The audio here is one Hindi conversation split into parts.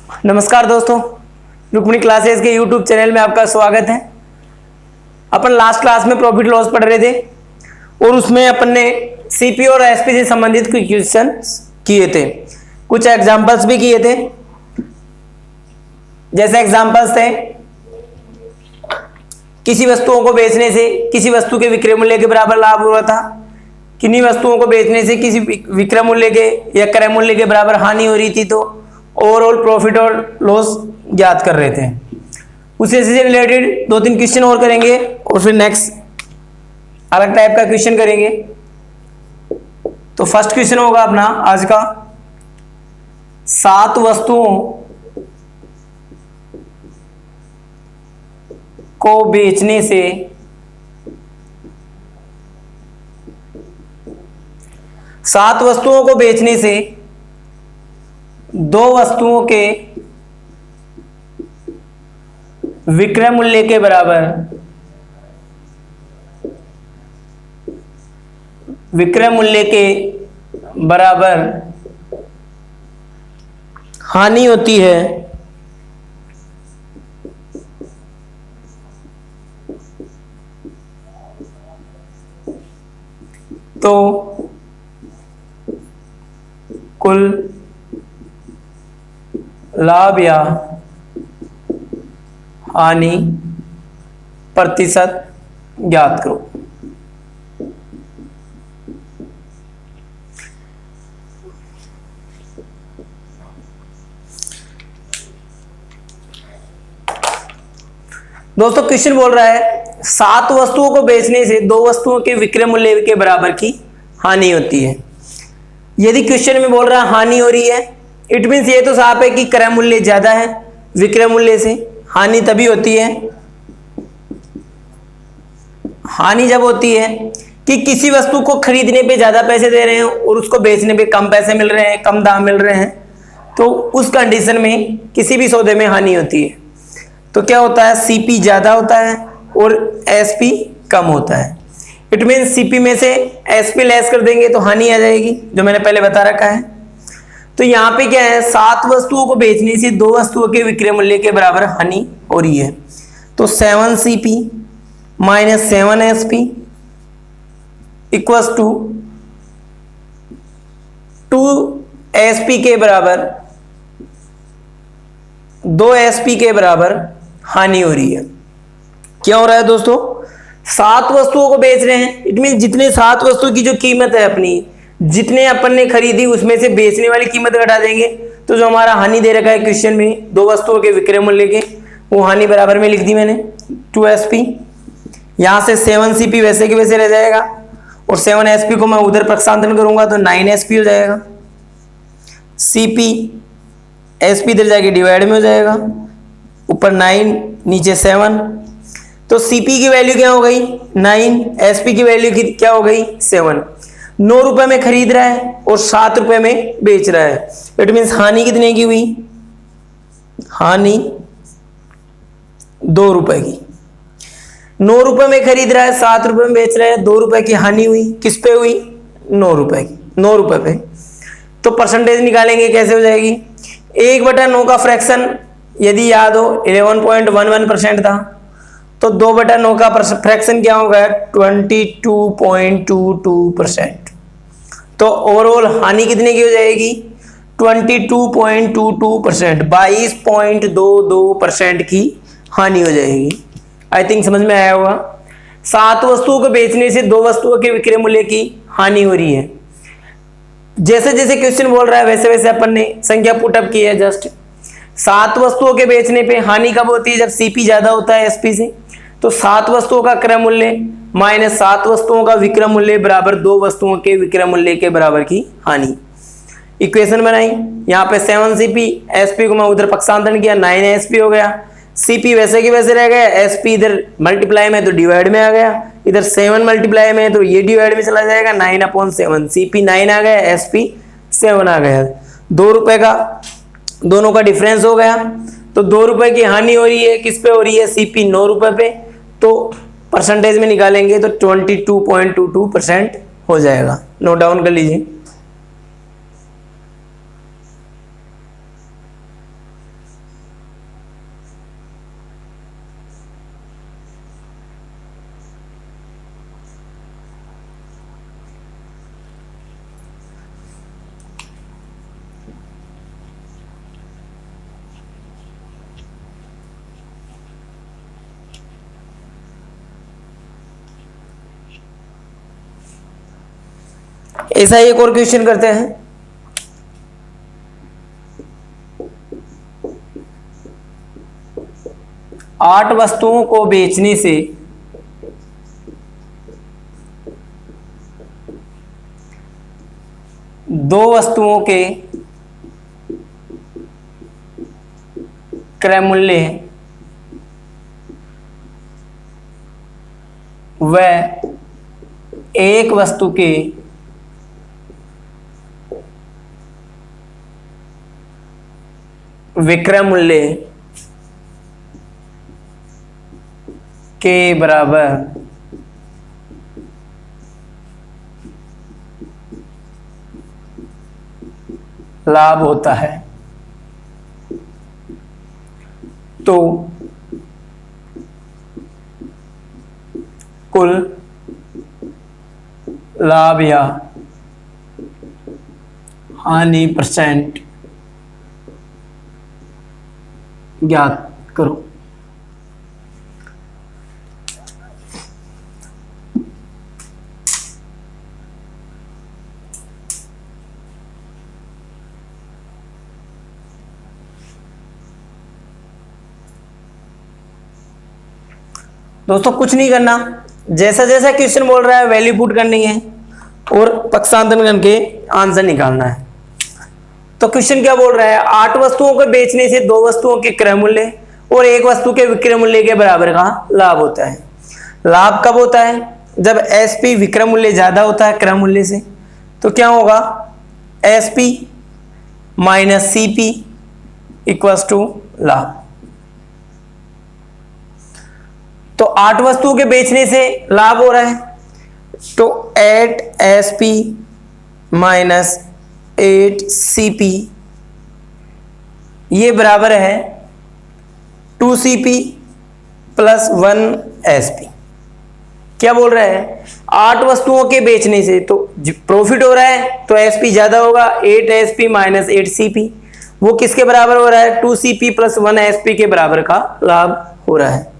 नमस्कार दोस्तों, रुक्मिणी क्लासेस के यूट्यूब चैनल में आपका स्वागत है। अपन लास्ट क्लास में प्रॉफिट लॉस पढ़ रहे थे और उसमें अपन ने सीपी और एसपी से संबंधित कुछ क्वेश्चन किए थे, कुछ एग्जांपल्स भी किए थे। जैसे एग्जांपल्स थे, किसी वस्तुओं को बेचने से किसी वस्तु के विक्रय मूल्य के बराबर लाभ हो रहा था, किन्हीं वस्तुओं को बेचने से किसी विक्रय मूल्य के या क्रय मूल्य के बराबर हानि हो रही थी, तो ओवरऑल प्रॉफिट और लॉस ज्ञात कर रहे थे। उसी से रिलेटेड दो तीन क्वेश्चन और करेंगे और फिर नेक्स्ट अलग टाइप का क्वेश्चन करेंगे। तो फर्स्ट क्वेश्चन होगा अपना आज का, 7 वस्तुओं को बेचने से दो वस्तुओं के विक्रय मूल्य के बराबर हानि होती है, तो कुल लाभ या हानि प्रतिशत ज्ञात करो। दोस्तों क्वेश्चन बोल रहा है 7 वस्तुओं को बेचने से 2 वस्तुओं के विक्रय मूल्य के बराबर की हानि होती है। यदि क्वेश्चन में बोल रहा है हानि हो रही है, इट मीन्स ये तो साफ है कि क्रय मूल्य ज्यादा है विक्रय मूल्य से। हानि तभी होती है, हानि जब होती है कि किसी वस्तु को खरीदने पे ज्यादा पैसे दे रहे हैं और उसको बेचने पे कम पैसे मिल रहे हैं, कम दाम मिल रहे हैं, तो उस कंडीशन में किसी भी सौदे में हानि होती है। तो क्या होता है, सीपी ज्यादा होता है और एसपी कम होता है। इट मीन्स सीपी में से एसपी लेस कर देंगे तो हानि आ जाएगी, जो मैंने पहले बता रखा है। तो यहाँ पे क्या है, 7 वस्तुओं को बेचने से 2 वस्तुओं के विक्रय मूल्य के बराबर हानि हो रही है। तो 7 CP minus 7 SP equals to 2 SP के बराबर 2 SP के बराबर हानि हो रही है। क्या हो रहा है दोस्तों, 7 वस्तुओं को बेच रहे हैं, इट मीन जितने 7 वस्तु की जो कीमत है अपनी, जितने अपन ने खरीदी उसमें से बेचने वाली कीमत घटा देंगे, तो जो हमारा हानि दे रखा है क्वेश्चन में 2 वस्तुओं के विक्रय मूल्य के, वो हानि बराबर में लिख दी मैंने 2 SP। यहां से 7 CP वैसे के वैसे रह जाएगा और 7 SP को मैं उधर प्रक्षांतरण करूंगा तो 9 SP हो जाएगा। CP SP इधर जाके डिवाइड में हो जाएगा, ऊपर 9 नीचे 7, तो CP की वैल्यू क्या हो गई 9, SP की वैल्यू क्या हो गई 7। 9 रुपए में खरीद रहा है और 7 रुपए में बेच रहा है। इट मीन्स हानि कितने की हुई, हानि 2 रुपए की। 9 रुपए में खरीद रहा है, 7 रुपए में बेच रहा है, 2 रुपए की हानि हुई। किस पे हुई, 9 रुपए की, 9 रुपए पे। तो परसेंटेज निकालेंगे, कैसे हो जाएगी, 1/9 का फ्रैक्शन यदि याद हो 11.11% था, तो 2/9 का फ्रैक्शन क्या होगा 22.22%। तो ओवरऑल हानि कितने की हो जाएगी 22.22%, 22.22% की हानि हो जाएगी। आई थिंक समझ में आया होगा। 7 वस्तुओं को बेचने से 2 वस्तुओं के विक्रय मूल्य की हानि हो रही है। जैसे जैसे क्वेश्चन बोल रहा है वैसे वैसे अपन ने संख्या पुटअप की है। जस्ट 7 वस्तुओं के बेचने पे हानि कब होती है, जब सीपी ज्यादा होता है एसपी से। तो 7 वस्तुओं का क्रय मूल्य माइनस 7 वस्तुओं का विक्रय मूल्य बराबर 2 वस्तुओं के विक्रय मूल्य के बराबर की हानि। इक्वेशन बनाई, यहाँ पे 7 CP, एसपी को मैं उधर पक्षांतरण किया, 9 SP हो गया। सीपी वैसे के वैसे रह गया, एसपी इधर मल्टीप्लाई में तो डिवाइड में आ गया, इधर 7 मल्टीप्लाई में तो ये डिवाइड में चला जाएगा, 9/7। सीपी 9 आ गया, एसपी 7 आ गया। 2 रुपए का दोनों का डिफरेंस हो गया, तो 2 रुपए की हानि हो रही है, किस पे हो रही है, सीपी 9 रुपए पे। तो परसेंटेज में निकालेंगे तो 22.22% हो जाएगा। नोट डाउन कर लीजिए। ऐसा ही एक और क्वेश्चन करते हैं। आठ वस्तुओं को बेचने से दो वस्तुओं के क्रय मूल्य व एक वस्तु के विक्रय मूल्य के बराबर लाभ होता है, तो कुल लाभ या हानि परसेंट ज्ञात करो। दोस्तों कुछ नहीं करना, जैसा जैसा क्वेश्चन बोल रहा है वैल्यू पुट करनी है और पक्षांतरण करके आंसर निकालना है। तो क्वेश्चन क्या बोल रहा है, आठ वस्तुओं को बेचने से दो वस्तुओं के क्रय मूल्य और एक वस्तु के विक्रय मूल्य के बराबर का लाभ होता है। लाभ कब होता है, जब एसपी विक्रय मूल्य ज्यादा होता है क्रय मूल्य से। तो क्या होगा, SP minus CP equals to लाभ। तो आठ वस्तुओं के बेचने से लाभ हो रहा है, तो 8 एसपी माइनस 8 सीपी ये बराबर है 2 सीपी प्लस 1 एसपी। क्या बोल रहा है, आठ वस्तुओं के बेचने से तो प्रॉफिट हो रहा है, तो एसपी ज्यादा होगा, 8 एसपी माइनस 8 सीपी वो किसके बराबर हो रहा है, 2 सीपी प्लस 1 एसपी के बराबर का लाभ हो रहा है।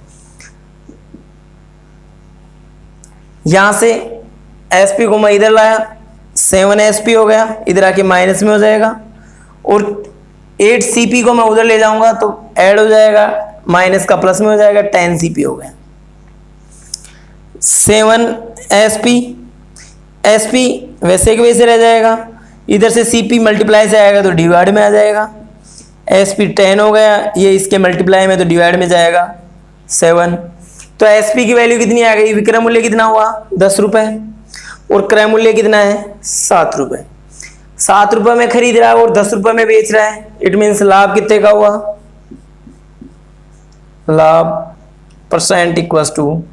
यहां से एसपी को मैं इधर लाया, 7 एसपी हो गया, इधर आके माइनस में हो जाएगा, और 8 सीपी को मैं उधर ले जाऊंगा तो ऐड हो जाएगा, माइनस का प्लस में हो जाएगा, 10 सीपी हो गया। 7 एसपी, एसपी वैसे के वैसे रह जाएगा, इधर से सीपी मल्टीप्लाई से आएगा तो डिवाइड में आ जाएगा, एसपी 10 हो गया, ये इसके मल्टीप्लाई में तो डिवाइड में जाएगा 7। तो एसपी की वैल्यू कितनी आ गई, विक्रय मूल्य कितना हुआ 10 रुपए और क्रय मूल्य कितना है 7 रुपए। 7 रुपए में खरीद रहा है और 10 रुपए में बेच रहा है, इट मीन्स लाभ कितने का हुआ, लाभ परसेंट इक्वल्स टू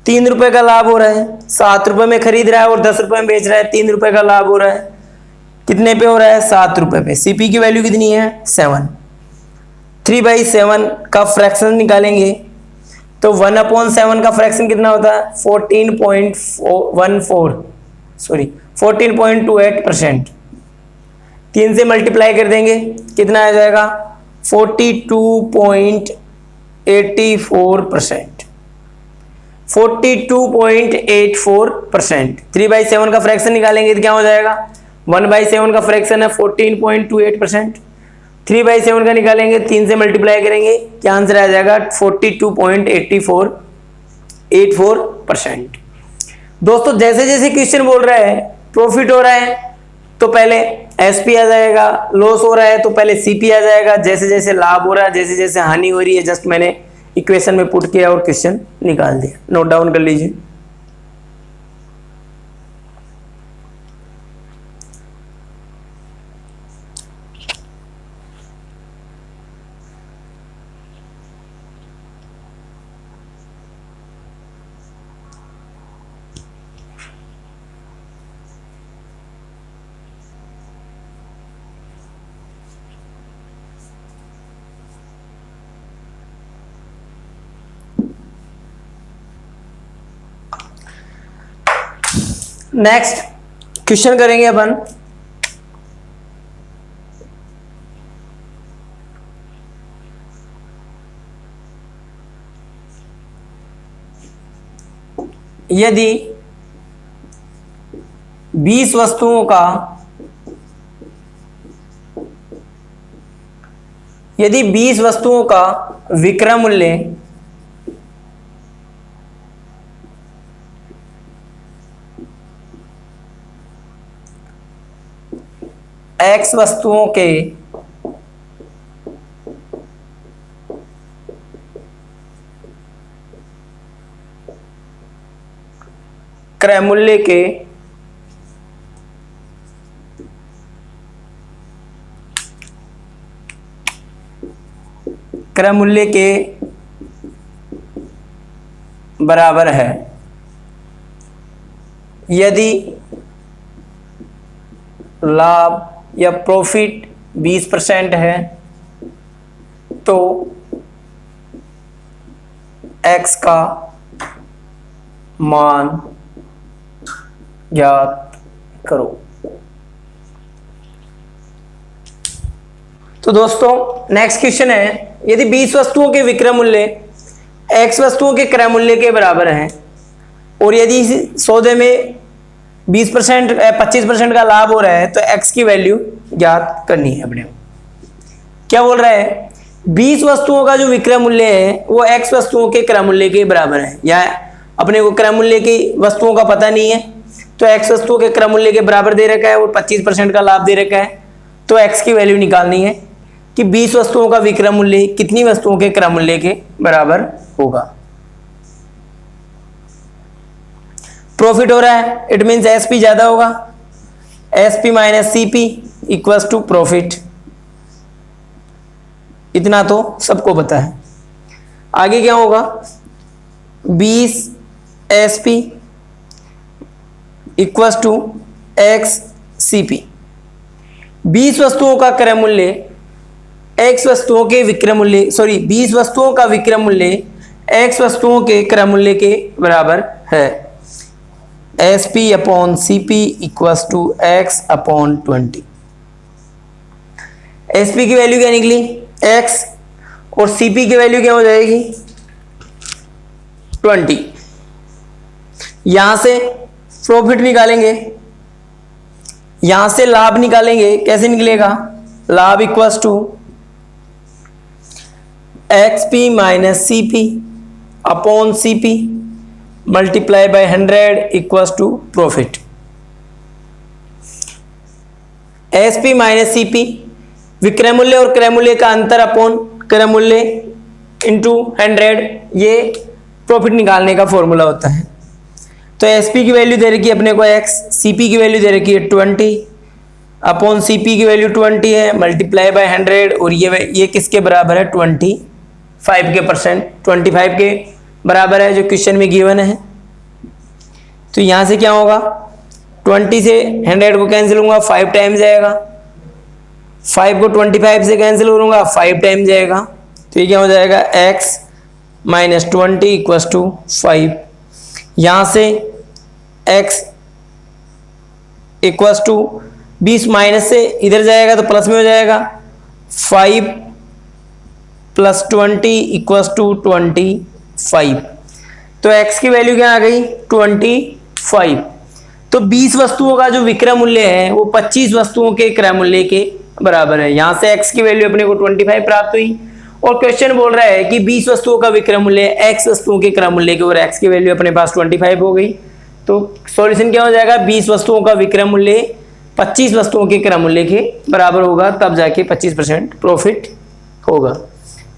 3 रुपए का लाभ हो रहा है। 7 रुपए में खरीद रहा है और 10 रुपए में बेच रहा है, 3 रुपए का लाभ हो रहा है, कितने पे हो रहा है 7 रुपए पे। सीपी की वैल्यू कितनी है 7। 3/7 का फ्रैक्शन निकालेंगे तो 1/7 का फ्रैक्शन कितना होता है 14.28%। 3 से मल्टीप्लाई कर देंगे कितना आ जाएगा 42.84%। 42.84%। 3/7 का फ्रैक्शन निकालेंगे तो क्या हो जाएगा, 1/7 का फ्रैक्शन है 14.28%, 3/7 का निकालेंगे 3 से मल्टीप्लाई करेंगे, क्या आंसर आ जाएगा 42.84%। दोस्तों जैसे जैसे क्वेश्चन बोल रहा है प्रॉफिट हो रहा है तो पहले एसपी आ जाएगा, लॉस हो रहा है तो पहले सीपी आ जाएगा, जैसे जैसे लाभ हो रहा है जैसे जैसे हानि हो रही है, जस्ट मैंने इक्वेशन में पुट किया और क्वेश्चन निकाल दिया। नोट डाउन कर लीजिए। नेक्स्ट क्वेश्चन करेंगे अपन, यदि 20 वस्तुओं का यदि 20 वस्तुओं का विक्रय मूल्य x वस्तुओं के क्रय मूल्य के बराबर है यदि लाभ या प्रॉफिट 20% है तो x का मान ज्ञात करो। तो दोस्तों नेक्स्ट क्वेश्चन है, यदि 20 वस्तुओं के विक्रय मूल्य x वस्तुओं के क्रय मूल्य के बराबर है और यदि सौदे में 20% 25% का लाभ हो रहा है तो x की वैल्यू ज्ञात करनी है अपने। क्या बोल रहा है, 20 वस्तुओं का जो विक्रय मूल्य है वो x वस्तुओं के क्रय मूल्य के बराबर है, या अपने को क्रय मूल्य की वस्तुओं का पता नहीं है तो x वस्तुओं के क्रय मूल्य के बराबर दे रखा है और 25% का लाभ दे रखा है, तो x की वैल्यू निकालनी है कि 20 वस्तुओं का विक्रय मूल्य कितनी वस्तुओं के क्रय मूल्य के बराबर होगा। प्रॉफिट हो रहा है, इट मीन्स एसपी ज्यादा होगा, SP minus CP equals to profit, इतना तो सबको पता है। आगे क्या होगा, 20 SP equals to x CP. 20 वस्तुओं का क्रय मूल्य एक्स वस्तुओं के विक्रय मूल्य 20 वस्तुओं का विक्रय मूल्य एक्स वस्तुओं के क्रय मूल्य के बराबर है। S P upon C P equals to x upon 20। S P की वैल्यू क्या निकली एक्स और सी पी की वैल्यू क्या हो जाएगी 20। यहां से प्रॉफिट निकालेंगे, यहां से लाभ निकालेंगे, कैसे निकलेगा, लाभ equals to x P minus C P upon C P multiply by 100 equals to profit. S P minus C P विक्रय मूल्य और क्रय मूल्य का अंतर अपॉन क्रय मूल्य इंटू 100, ये प्रॉफिट निकालने का फॉर्मूला होता है। तो एसपी की वैल्यू दे रखी है अपने को x, सीपी की वैल्यू दे रखी है 20 अपॉन सीपी की वैल्यू 20 है मल्टीप्लाई बाय 100, और ये किसके बराबर है 25 के परसेंट, 25 के बराबर है जो क्वेश्चन में गिवन है। तो यहां से क्या होगा, 20 से 100 को कैंसिल होगा 5 टाइम जाएगा, 5 को 25 से कैंसिल करूंगा 5 टाइम जाएगा, तो ये क्या हो जाएगा x माइनस 20 इक्वल्स टू 5। यहां से x इक्वल्स टू 20 माइनस से इधर जाएगा तो प्लस में हो जाएगा, 5 प्लस 20 इक्वल्स टू 25। तो x की वैल्यू क्या आ गई 25। तो 20 वस्तुओं का जो विक्रय मूल्य है वो 25 वस्तुओं के क्रय मूल्य के बराबर है। यहां से x की वैल्यू अपने को 25 प्राप्त हुई, और क्वेश्चन बोल रहा है कि 20 वस्तुओं का विक्रय मूल्य x वस्तुओं के क्रय मूल्य के, और x की वैल्यू अपने पास 25 हो गई। तो सॉल्यूशन क्या हो जाएगा, 20 वस्तुओं का विक्रय मूल्य 25 वस्तुओं के क्रय मूल्य के बराबर होगा, तब जाके 25% प्रॉफिट होगा।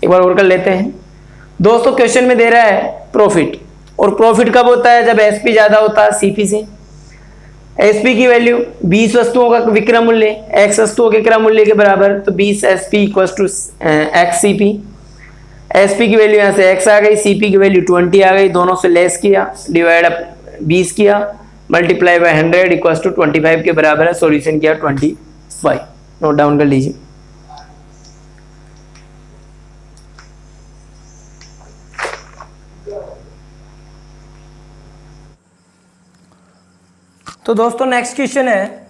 एक बार और कर लेते हैं दोस्तों। क्वेश्चन में दे रहा है प्रॉफिट, और प्रॉफिट कब होता है, जब एसपी ज्यादा होता है सीपी से। एसपी की वैल्यू 20 वस्तुओं का विक्रय मूल्य एक्स वस्तुओं के क्रय मूल्य के बराबर, तो 20 SP equals to x CP. SP की वैल्यू यहाँ से x आ गई, सीपी की वैल्यू 20 आ गई, दोनों से लेस किया, डिवाइड 20 किया, मल्टीप्लाई बाय 100 इक्वल्स टू 25 के बराबर है। सॉल्यूशन किया 25, नोट डाउन कर लीजिए। तो दोस्तों नेक्स्ट क्वेश्चन है,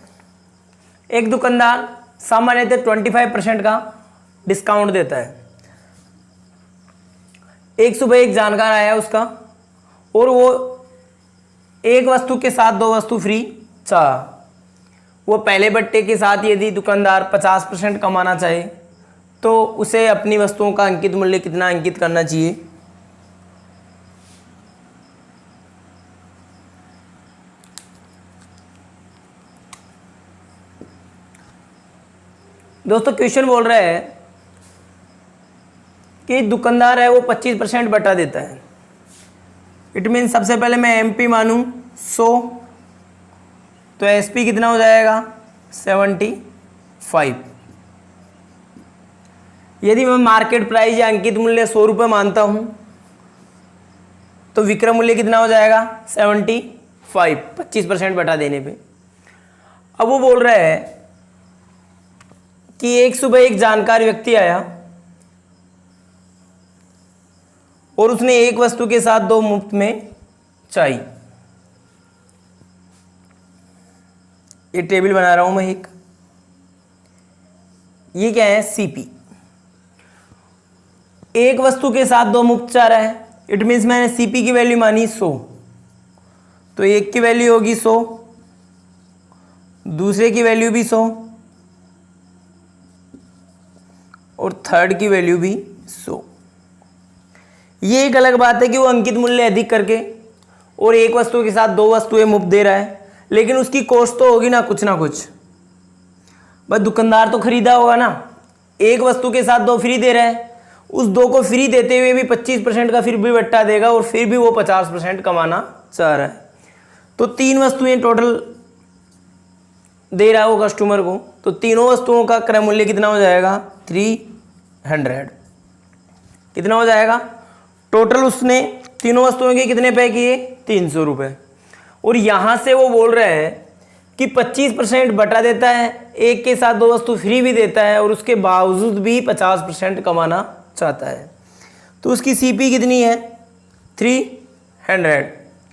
एक दुकानदार सामान्यतः 25% का डिस्काउंट देता है। एक सुबह एक जानकार आया उसका, और वो एक वस्तु के साथ 2 वस्तु फ्री चाहा। वो पहले बट्टे के साथ यदि दुकानदार 50% कमाना चाहे तो उसे अपनी वस्तुओं का अंकित मूल्य कितना अंकित करना चाहिए? दोस्तों क्वेश्चन बोल रहा है कि दुकानदार है वो 25% बटा देता है। इट मीन सबसे पहले मैं एमपी मानूं 100, तो एसपी कितना हो जाएगा 75। यदि मैं मार्केट प्राइस या अंकित मूल्य 100 रुपये मानता हूं तो विक्रय मूल्य कितना हो जाएगा 75, 25% बटा देने पे। अब वो बोल रहा है कि एक सुबह एक जानकार व्यक्ति आया और उसने एक वस्तु के साथ 2 मुफ्त में चाय। ये टेबल बना रहा हूं मैं एक, ये क्या है सीपी। एक वस्तु के साथ 2 मुफ्त चाह रहा है, इट मीन्स मैंने सीपी की वैल्यू मानी 100, तो एक की वैल्यू होगी 100, दूसरे की वैल्यू भी 100 और थर्ड की वैल्यू भी 100। ये एक अलग बात है कि वो अंकित मूल्य अधिक करके और एक वस्तु के साथ 2 वस्तुएं मुफ्त दे रहा है, लेकिन उसकी कॉस्ट तो होगी ना कुछ। बस दुकानदार तो खरीदा होगा ना, एक वस्तु के साथ 2 फ्री दे रहा है, उस 2 को फ्री देते हुए भी 25% का फिर भी बट्टा देगा और फिर भी वो 50% कमाना चाह रहा है। तो 3 वस्तुएं टोटल दे रहा है वो कस्टमर को, तो तीनों वस्तुओं का क्रय मूल्य कितना हो जाएगा 300। कितना हो जाएगा टोटल? उसने तीनों वस्तुओं के कितने पे किए 300 रुपये। और यहाँ से वो बोल रहे हैं कि 25% बटा देता है, एक के साथ 2 वस्तु फ्री भी देता है और उसके बावजूद भी 50% कमाना चाहता है। तो उसकी सीपी कितनी है 300।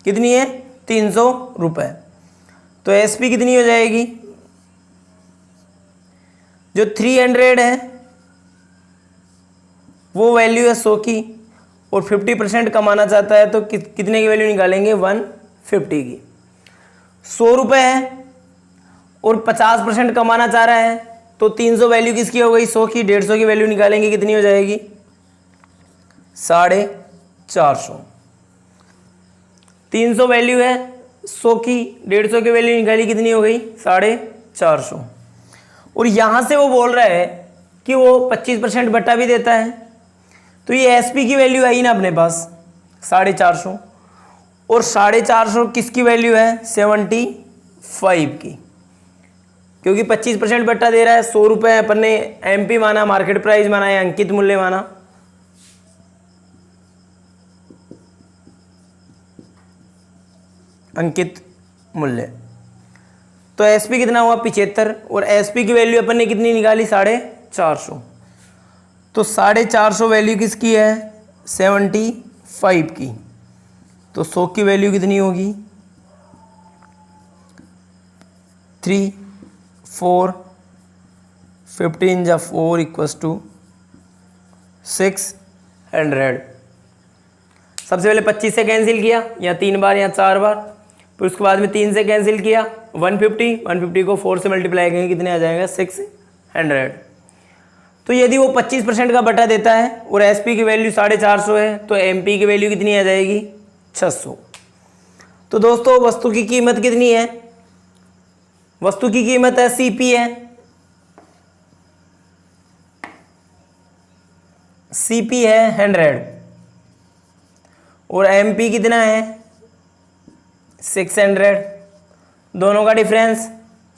कितनी है 300 रुपये। तो एसपी कितनी हो जाएगी? जो 300 है वो वैल्यू है 100 की और 50% कमाना चाहता है तो कितने की वैल्यू निकालेंगे 150 की। 100 रुपये है और 50% कमाना चाह रहा है तो 300 वैल्यू किसकी हो गई 100 की। 150 की वैल्यू निकालेंगे कितनी हो जाएगी 450। 300 वैल्यू है 100 की, 150 की वैल्यू निकाली कितनी हो गई 450। और यहाँ से वो बोल रहा है कि वो 25% बटा भी देता है, तो ये एसपी की वैल्यू आई ना अपने पास 450 और 450 किसकी वैल्यू है 75 की, क्योंकि 25% बट्टा दे रहा है। 100 रुपये अपन ने एमपी माना, मार्केट प्राइस माना या अंकित मूल्य माना। अंकित मूल्य तो एसपी कितना हुआ 75 और एसपी की वैल्यू अपन ने कितनी निकाली 450। तो 450 वैल्यू किसकी है 75 की। तो 100 की वैल्यू कितनी होगी 3 4 15 जा 4 इक्वस टू 600। सबसे पहले 25 से कैंसिल किया या 3 बार या 4 बार, फिर उसके बाद में 3 से कैंसिल किया 150 को 4 से मल्टीप्लाई करेंगे कितने आ जाएगा 600। तो यदि वो 25% का बटा देता है और एसपी की वैल्यू 450 है तो एमपी की वैल्यू कितनी आ जाएगी 600। तो दोस्तों वस्तु की कीमत कितनी है? वस्तु की कीमत है सीपी है, सीपी है 100 और एमपी कितना है 600। दोनों का डिफरेंस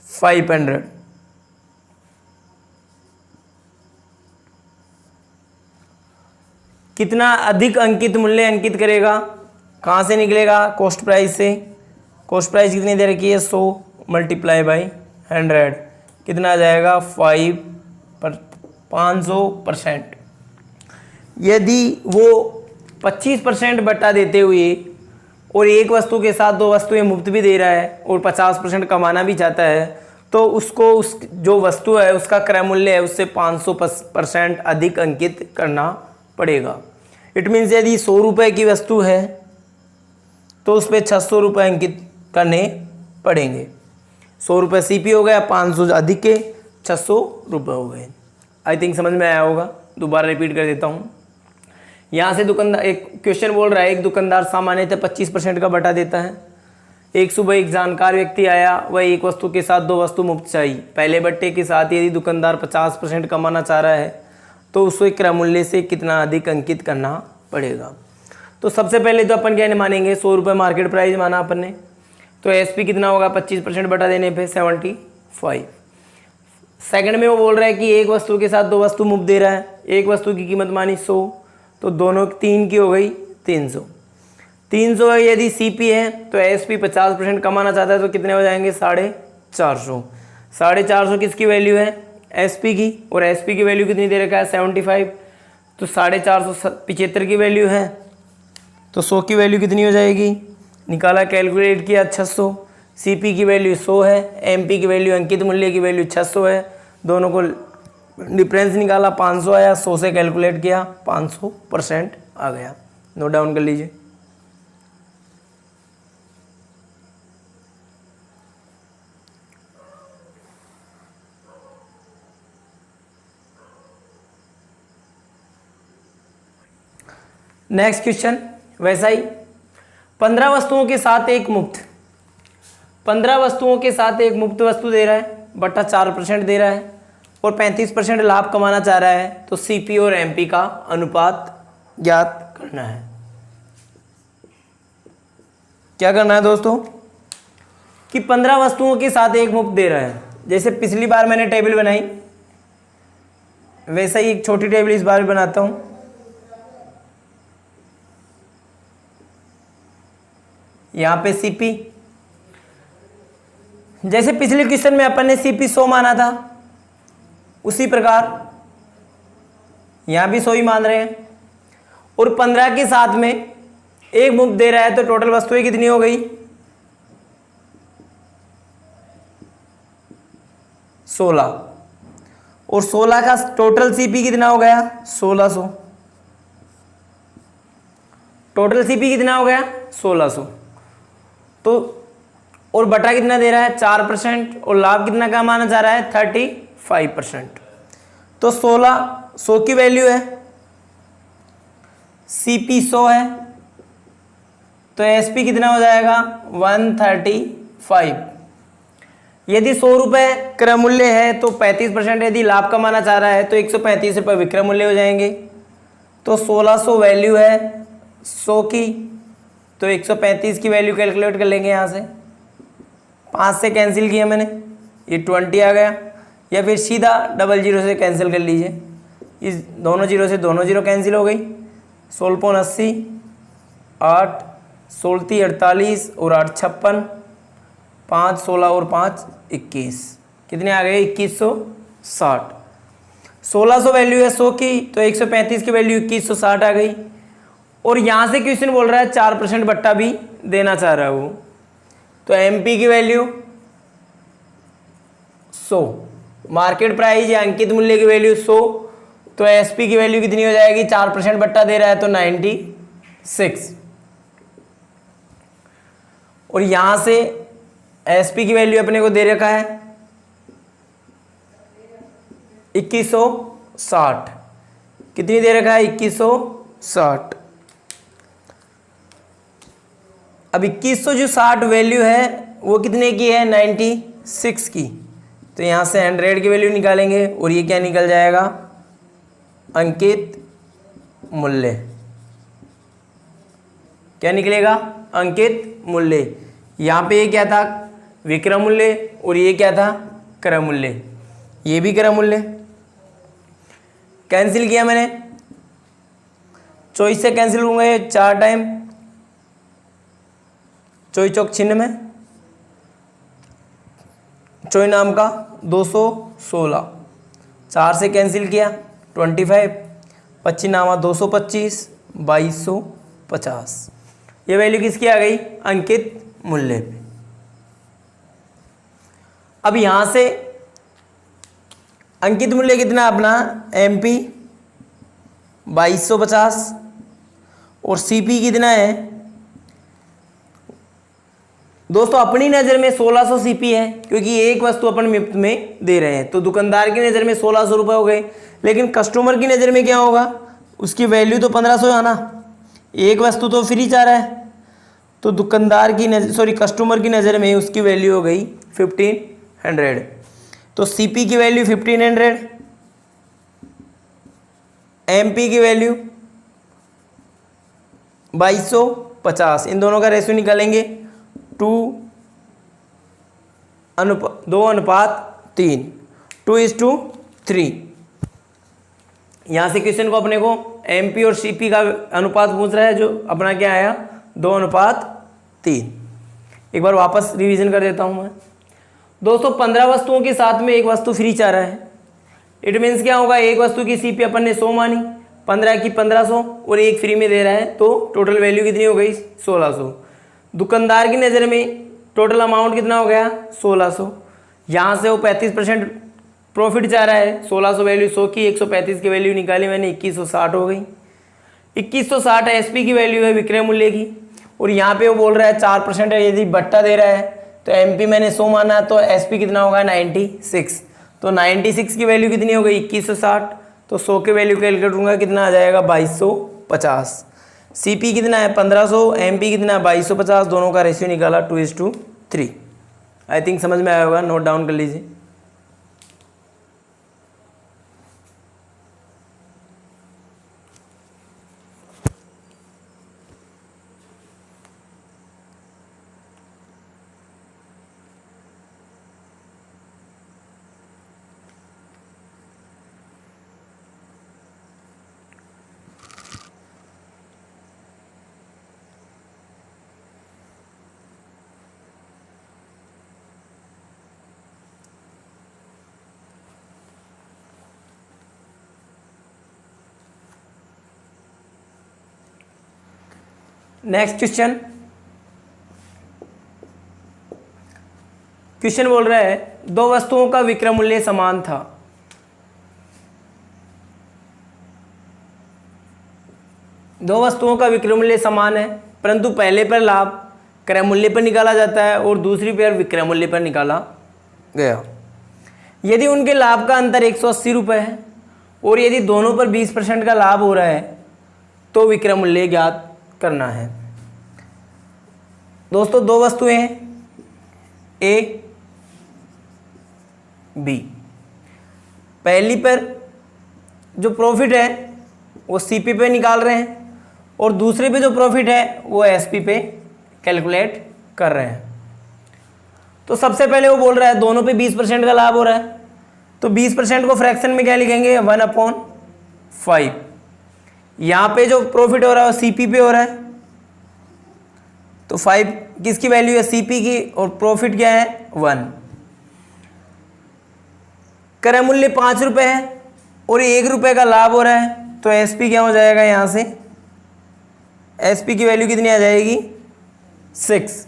500। कितना अधिक अंकित मूल्य अंकित करेगा? कहाँ से निकलेगा? कॉस्ट प्राइस से। कॉस्ट प्राइस कितनी दे रखी है 100 मल्टीप्लाई बाई 100 कितना आ जाएगा 500%। यदि वो 25% बटा देते हुए और एक वस्तु के साथ 2 वस्तुएं मुफ्त भी दे रहा है और 50% कमाना भी चाहता है तो उसको उस जो वस्तु है उसका क्रय मूल्य है उससे 500% अधिक अंकित करना पड़ेगा। इट मीन्स यदि 100 रुपये की वस्तु है तो उस पर 600 रुपये अंकित करने पड़ेंगे। 100 रुपये CP हो गया, 500 अधिक के 600 रुपये हो गए। आई थिंक समझ में आया होगा। दोबारा रिपीट कर देता हूँ। यहाँ से दुकानदार, एक क्वेश्चन बोल रहा है, एक दुकानदार सामान्यतः 25% का बटा देता है। एक सुबह एक जानकार व्यक्ति आया, वह एक वस्तु के साथ 2 वस्तु मुफ्त चाहिए। पहले बट्टे के साथ यदि दुकानदार 50% कमाना चाह रहा है तो उसे क्रय मूल्य से कितना अधिक अंकित करना पड़ेगा। तो सबसे पहले तो अपन क्या मानेंगे, 100 रुपये मार्केट प्राइस माना अपन ने, तो SP कितना होगा 25% बटा देने पे 75। सेकंड में वो बोल रहा है कि एक वस्तु के साथ 2 वस्तु मुफ्त दे रहा है। एक वस्तु की कीमत मानी 100, तो दोनों 3 की हो गई 300। 300 यदि CP है तो SP 50% कमाना चाहता है तो कितने हो जाएंगे 450। 450 किसकी वैल्यू है, SP की, और SP की वैल्यू कितनी दे रखा है 75, तो 450 की वैल्यू है, तो 100 की वैल्यू कितनी हो जाएगी, निकाला कैलकुलेट किया 600। CP की वैल्यू 100 है, MP की वैल्यू अंकित मूल्य की वैल्यू 600 है, दोनों को डिफरेंस निकाला 500 आया, 100 से कैलकुलेट किया 500% आ गया। नोट डाउन कर लीजिए। नेक्स्ट क्वेश्चन वैसा ही, 15 वस्तुओं के साथ एक मुफ्त, 15 वस्तुओं के साथ एक मुफ्त वस्तु दे रहा है, बटा 4% दे रहा है और 35% लाभ कमाना चाह रहा है, तो CP और MP का अनुपात ज्ञात करना है। क्या करना है दोस्तों कि 15 वस्तुओं के साथ एक मुफ्त दे रहा है। जैसे पिछली बार मैंने टेबल बनाई वैसा ही एक छोटी टेबल इस बार भी बनाता हूं। यहां पे CP, जैसे पिछले क्वेश्चन में अपन ने CP 100 माना था, उसी प्रकार यहां भी 100 ही मान रहे हैं, और 15 के साथ में एक मुफ्त दे रहा है, तो टोटल वस्तुएं कितनी हो गई 16, और 16 का टोटल CP कितना हो गया 1600, टोटल CP कितना हो गया 1600, तो और बटा कितना दे रहा है 4%, और लाभ कितना कमाना चाह रहा है 35%। तो 100 की वैल्यू है, CP 100 है, तो SP कितना हो जाएगा 135। यदि 100 रुपये क्रय मूल्य है तो 35% यदि लाभ कमाना चाह रहा है तो 135 रुपये विक्रय मूल्य हो जाएंगे। तो 1600 वैल्यू है 100 की, तो 135 की वैल्यू कैलकुलेट कर लेंगे। यहाँ से 5 से कैंसिल किया मैंने, ये 20 आ गया, या फिर सीधा 00 से कैंसिल कर लीजिए। इस दोनों जीरो से दोनों जीरो कैंसिल हो गई। 1680, 8 16 48 और 8 56, 5 16 और 5 21, कितने आ गए 2160। 1600 वैल्यू है 100 की, तो 135 की वैल्यू 2160 आ गई। और यहाँ से क्वेश्चन बोल रहा है 4% बट्टा भी देना चाह रहा है वो, तो MP की वैल्यू 100, मार्केट प्राइस या अंकित मूल्य की वैल्यू 100, तो SP की वैल्यू कितनी हो जाएगी 4% बट्टा दे रहा है तो 96। और यहां से SP की वैल्यू अपने को दे रखा है 2160, कितनी दे रखा है 2160। अब 2160 वैल्यू है वो कितने की है 96 की, तो यहां से 100 की वैल्यू निकालेंगे और ये क्या निकल जाएगा अंकित मूल्य। क्या निकलेगा अंकित मूल्य। यहाँ पे ये क्या था विक्रय मूल्य और ये क्या था क्रय मूल्य, ये भी क्रय मूल्य। कैंसिल किया मैंने, 24 से कैंसिल होंगे ये 4 टाइम, 24 चौक 96, 24 नाम का 216, 4 से कैंसिल किया 25, 25 नामा 225, 2250। ये वैल्यू किसकी आ गई अंकित मूल्य पे। अब यहां से अंकित मूल्य कितना अपना MP 2250 और CP कितना है दोस्तों अपनी नज़र में 1600 सीपी है क्योंकि एक वस्तु अपन मुफ्त में दे रहे हैं, तो दुकानदार की नज़र में 1600 रुपये हो गए। लेकिन कस्टमर की नज़र में क्या होगा, उसकी वैल्यू तो 1500 है ना, एक वस्तु तो फ्री जा रहा है, तो दुकानदार की नज़र कस्टमर की नज़र में उसकी वैल्यू हो गई 1500। तो सीपी की वैल्यू 1500, एमपी की वैल्यू 2250। इन दोनों का रेशियो निकालेंगे 2:3, 2:3। यहाँ से क्वेश्चन को अपने को एमपी और सीपी का अनुपात पूछ रहा है, जो अपना क्या आया 2:3। एक बार वापस रिवीजन कर देता हूँ मैं। दोस्तों 15 वस्तुओं के साथ में एक वस्तु फ्री चाह रहा है। इट मीन्स क्या होगा, एक वस्तु की सीपी अपन ने 100 मानी, 15 की 1500 और एक फ्री में दे रहा है, तो टोटल वैल्यू कितनी हो गई 1600। दुकानदार की नज़र में टोटल अमाउंट कितना हो गया 1600। यहाँ से वो 35% प्रॉफिट चाह रहा है, 1600 वैल्यू 100 की, 135 की वैल्यू निकाली मैंने, 2160 हो गई। 2160 एसपी की वैल्यू है विक्रय मूल्य की, और यहाँ पे वो बोल रहा है 4% है, यदि बट्टा दे रहा है तो एमपी मैंने 100 माना, तो एसपी कितना होगा 96। तो 96 की वैल्यू कितनी हो गई 2160, तो 100 की वैल्यू कैलकुलेट करूँगा कितना आ जाएगा 2250। सीपी कितना है 1500, एमपी कितना है 2250, दोनों का रेशियो निकाला 2:3। आई थिंक समझ में आया होगा, नोट डाउन कर लीजिए। नेक्स्ट क्वेश्चन बोल रहा है दो वस्तुओं का विक्रय मूल्य समान था। दो वस्तुओं का विक्रय मूल्य समान है, परंतु पहले पर लाभ क्रय मूल्य पर निकाला जाता है और दूसरी पर विक्रय मूल्य पर निकाला गया। यदि उनके लाभ का अंतर 180 रुपये है और यदि दोनों पर 20% का लाभ हो रहा है तो विक्रय मूल्य ज्ञात करना है। दोस्तों दो वस्तुएं हैं ए बी, पहली पर जो प्रॉफिट है वो सीपी पे निकाल रहे हैं और दूसरे पे जो प्रॉफिट है वो एसपी पे कैलकुलेट कर रहे हैं। तो सबसे पहले वो बोल रहा है दोनों पे 20% का लाभ हो रहा है, तो 20% को फ्रैक्शन में क्या लिखेंगे 1/5। यहाँ पे जो प्रॉफिट हो रहा है वो सीपी पे हो रहा है, तो 5 किसकी वैल्यू है सीपी की और प्रॉफिट क्या है 1। क्रय मूल्य 5 रुपये है और 1 रुपये का लाभ हो रहा है, तो एसपी क्या हो जाएगा, यहाँ से एसपी की वैल्यू कितनी आ जाएगी 6।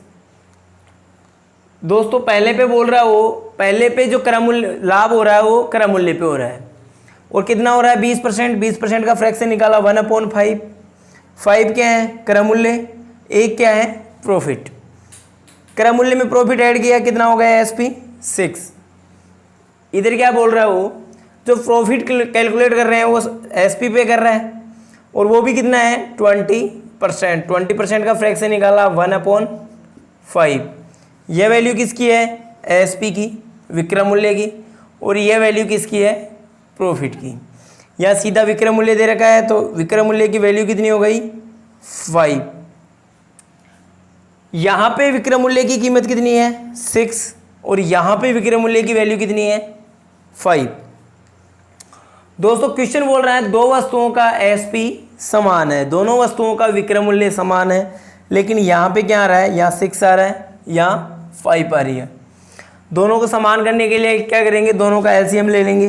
दोस्तों पहले पे बोल रहा है वो पहले पे जो क्रय मूल्य लाभ हो रहा है वो क्रय मूल्य पे हो रहा है और कितना हो रहा है 20%। 20% का फ्रैक्शन निकाला 1/5। 5 क्या है क्रय मूल्य, 1 क्या है प्रॉफिट। क्रय मूल्य में प्रॉफिट ऐड किया कितना हो गया एसपी 6। इधर क्या बोल रहा है वो जो प्रॉफिट कैलकुलेट कर रहे हैं वो एसपी पे कर रहा है और वो भी कितना है 20%। 20% का फ्रैक्शन निकाला 1/5। यह वैल्यू किसकी है एसपी की विक्रय मूल्य की और यह वैल्यू किसकी है प्रॉफिट की। यहाँ सीधा विक्रय मूल्य दे रखा है तो विक्रय मूल्य की वैल्यू कितनी हो गई 5। यहाँ पे विक्रय मूल्य की कीमत कितनी है 6 और यहाँ पे विक्रय मूल्य की वैल्यू कितनी है 5। दोस्तों क्वेश्चन बोल रहा है दो वस्तुओं का एसपी समान है, दोनों वस्तुओं का विक्रय मूल्य समान है, लेकिन यहाँ पे क्या आ रहा है, यहाँ 6 आ रहा है, यहाँ 5 आ रही है। दोनों को समान करने के लिए क्या करेंगे, दोनों का एलसीएम ले लेंगे।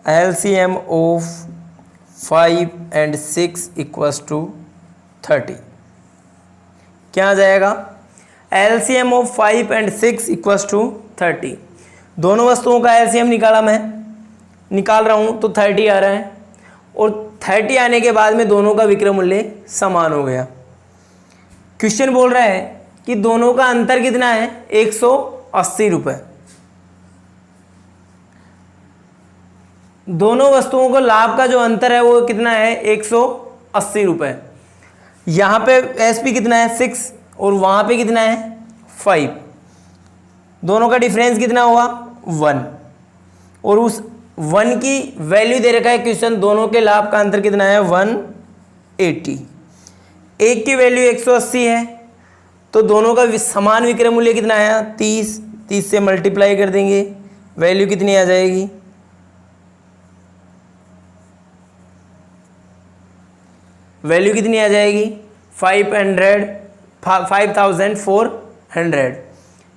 LCM of 5 and 6 equals to 30। क्या आ जाएगा, LCM of 5 and 6 equals to 30। दोनों वस्तुओं का एलसीएम निकाल रहा हूँ तो 30 आ रहा है और 30 आने के बाद में दोनों का विक्रय मूल्य समान हो गया। क्वेश्चन बोल रहा है कि दोनों का अंतर कितना है, 180 रुपये। दोनों वस्तुओं को लाभ का जो अंतर है वो कितना है, 180 रुपये। यहाँ पे एसपी कितना है, 6, और वहाँ पे कितना है, 5। दोनों का डिफरेंस कितना हुआ, 1, और उस 1 की वैल्यू दे रखा है क्वेश्चन, दोनों के लाभ का अंतर कितना है, 180। एक की वैल्यू 180 है तो दोनों का समान विक्रय मूल्य कितना आया, 30। 30 से मल्टीप्लाई कर देंगे, वैल्यू कितनी आ जाएगी, वैल्यू कितनी आ जाएगी, 5400।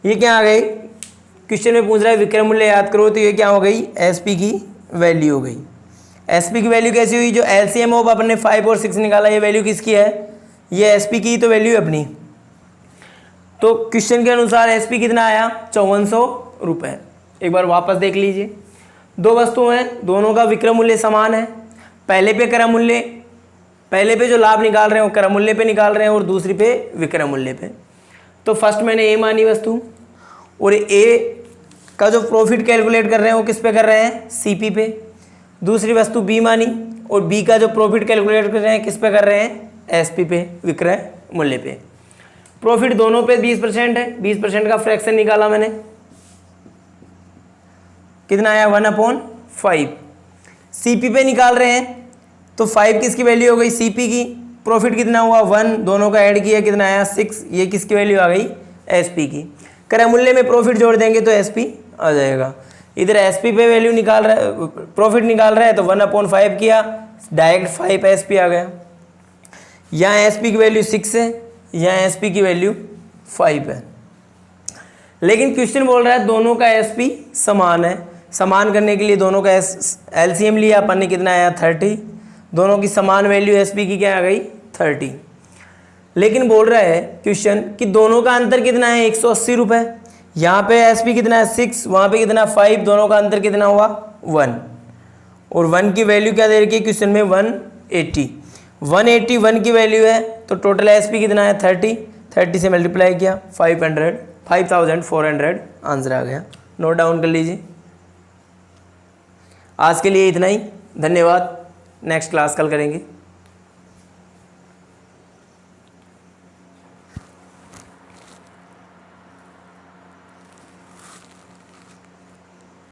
ये क्या आ गई, क्वेश्चन में पूछ रहा है विक्रय मूल्य याद करो, तो ये क्या हो गई, एसपी की वैल्यू हो गई। एसपी की वैल्यू कैसी हुई, जो एलसीएम ऑफ अपने 5 और 6 निकाला, ये वैल्यू किसकी है, ये एसपी की तो वैल्यू है अपनी। तो क्वेश्चन के अनुसार एसपी कितना आया, 5400 रुपये। एक बार वापस देख लीजिए, दो वस्तु हैं, दोनों का विक्रय मूल्य समान है। पहले पे क्रय मूल्य, पहले पे जो लाभ निकाल रहे हैं वो क्रय मूल्य पे निकाल रहे हैं और दूसरी पे विक्रय मूल्य पे। तो फर्स्ट मैंने ए मानी वस्तु, और ए का जो प्रॉफिट कैलकुलेट कर रहे हैं वो किस पे कर रहे हैं, सीपी पे। दूसरी वस्तु बी मानी, और बी का जो प्रॉफिट कैलकुलेट कर रहे हैं किस पे कर रहे हैं, एसपी पे, विक्रय मूल्य पे। प्रॉफिट दोनों पे 20% है, 20% का फ्रैक्शन निकाला मैंने, कितना आया, 1/5। सीपी पे निकाल रहे हैं तो 5 किसकी वैल्यू हो गई, सीपी की। प्रॉफिट कितना हुआ, 1, दोनों का ऐड किया कितना आया, 6। ये किसकी वैल्यू आ गई, एसपी की। क्रय मूल्य में प्रॉफिट जोड़ देंगे तो एसपी आ जाएगा। इधर एसपी पे वैल्यू निकाल रहा है, प्रॉफिट निकाल रहा है, तो 1/5 किया, डायरेक्ट 5 एसपी आ गया। यहाँ एसपी की वैल्यू 6 है, यहाँ एसपी की वैल्यू 5 है। लेकिन क्वेश्चन बोल रहा है दोनों का एसपी समान है। समान करने के लिए दोनों का एलसीएम लिया अपन ने, कितना आया, 30। दोनों की समान वैल्यू एसपी की क्या आ गई, 30। लेकिन बोल रहा है क्वेश्चन कि दोनों का अंतर कितना है, 180 रुपये। यहाँ पे एसपी कितना है, 6, वहाँ पे कितना, 5। दोनों का अंतर कितना हुआ, 1, और 1 की वैल्यू क्या दे रखी है क्वेश्चन में, 180। 181 की वैल्यू है, तो टोटल एसपी कितना है, 30। 30 से मल्टीप्लाई किया, 5400 आंसर आ गया। नोट डाउन कर लीजिए। आज के लिए इतना ही, धन्यवाद। नेक्स्ट क्लास कल करेंगे।